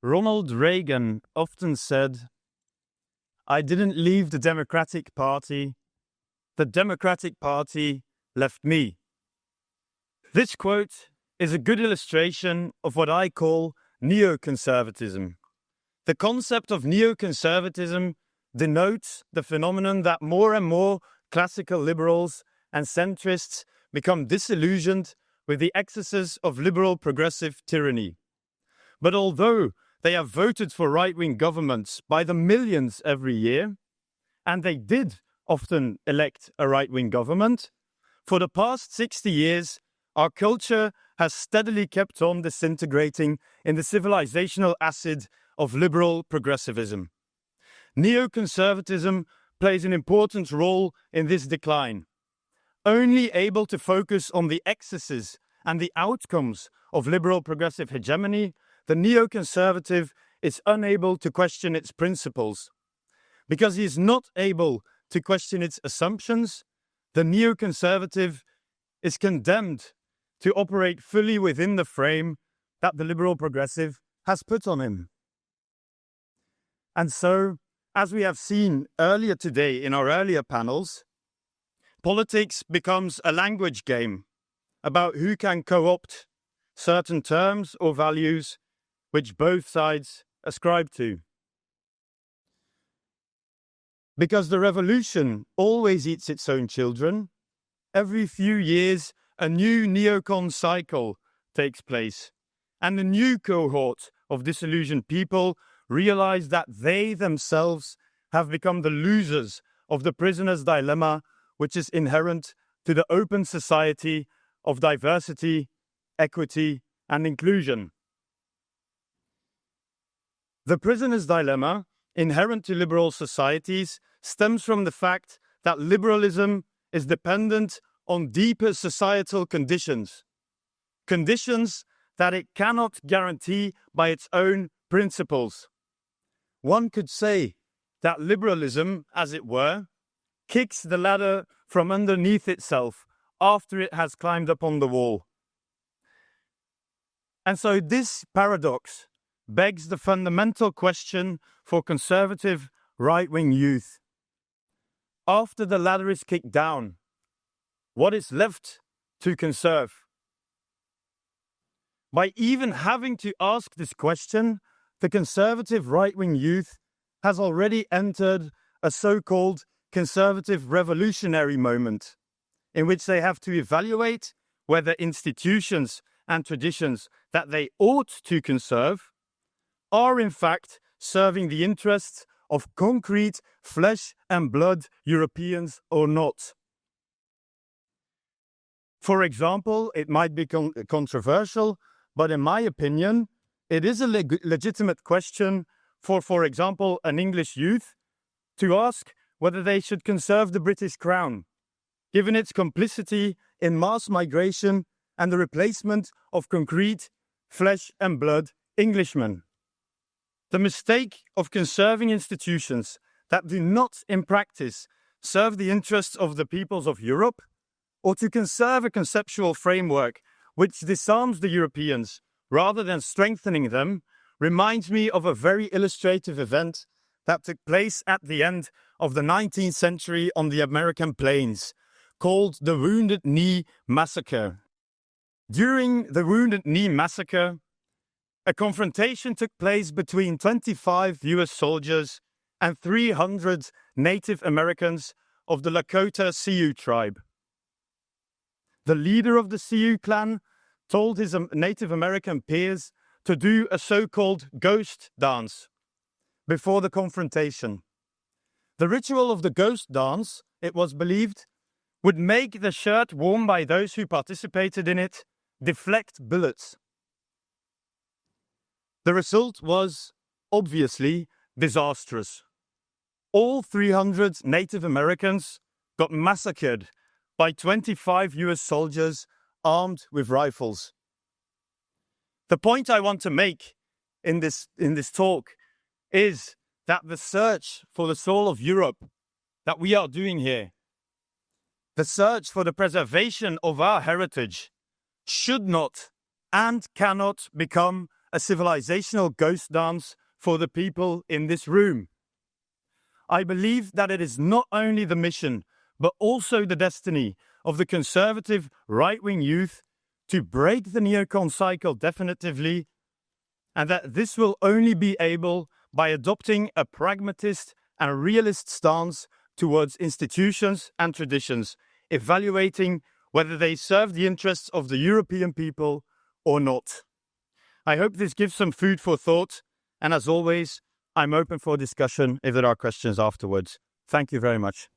Ronald Reagan often said, "I didn't leave the Democratic Party left me." This quote is a good illustration of what I call neoconservatism. The concept of neoconservatism denotes the phenomenon that more and more classical liberals and centrists become disillusioned with the excesses of liberal progressive tyranny. But although they have voted for right-wing governments by the millions every year, and they did often elect a right-wing government, for the past 60 years, our culture has steadily kept on disintegrating in the civilizational acid of liberal progressivism. Neoconservatism plays an important role in this decline. Only able to focus on the excesses and the outcomes of liberal progressive hegemony, the neoconservative is unable to question its principles. Because he is not able to question its assumptions, the neoconservative is condemned to operate fully within the frame that the liberal progressive has put on him. And so, as we have seen earlier today in our earlier panels, politics becomes a language game about who can co-opt certain terms or values which both sides ascribe to. Because the revolution always eats its own children, every few years a new neocon cycle takes place, and a new cohort of disillusioned people realize that they themselves have become the losers of the prisoner's dilemma, which is inherent to the open society of diversity, equity, and inclusion. The prisoner's dilemma, inherent to liberal societies, stems from the fact that liberalism is dependent on deeper societal conditions that it cannot guarantee by its own principles. One could say that liberalism, as it were, kicks the ladder from underneath itself after it has climbed up on the wall. And so this paradox begs the fundamental question for conservative right-wing youth. After the ladder is kicked down, what is left to conserve? By even having to ask this question, the conservative right-wing youth has already entered a so-called conservative revolutionary moment, in which they have to evaluate whether institutions and traditions that they ought to conserve are in fact serving the interests of concrete flesh and blood Europeans or not. For example, it might be controversial, but in my opinion, it is a legitimate question for example, an English youth to ask whether they should conserve the British Crown, given its complicity in mass migration and the replacement of concrete flesh and blood Englishmen. The mistake of conserving institutions that do not in practice serve the interests of the peoples of Europe, or to conserve a conceptual framework which disarms the Europeans rather than strengthening them, reminds me of a very illustrative event that took place at the end of the 19th century on the American plains, called the Wounded Knee Massacre. During the Wounded Knee Massacre, a confrontation took place between 25 US soldiers and 300 Native Americans of the Lakota Sioux tribe. The leader of the Sioux clan told his Native American peers to do a so-called ghost dance before the confrontation. The ritual of the ghost dance, it was believed, would make the shirt worn by those who participated in it deflect bullets. The result was obviously disastrous. All 300 Native Americans got massacred by 25 US soldiers armed with rifles. The point I want to make in this talk is that the search for the soul of Europe that we are doing here, the search for the preservation of our heritage, should not and cannot become a civilizational ghost dance for the people in this room. I believe that it is not only the mission, but also the destiny of the conservative right-wing youth to break the neocon cycle definitively, and that this will only be able by adopting a pragmatist and realist stance towards institutions and traditions, evaluating whether they serve the interests of the European people or not. I hope this gives some food for thought, and as always, I'm open for discussion if there are questions afterwards. Thank you very much.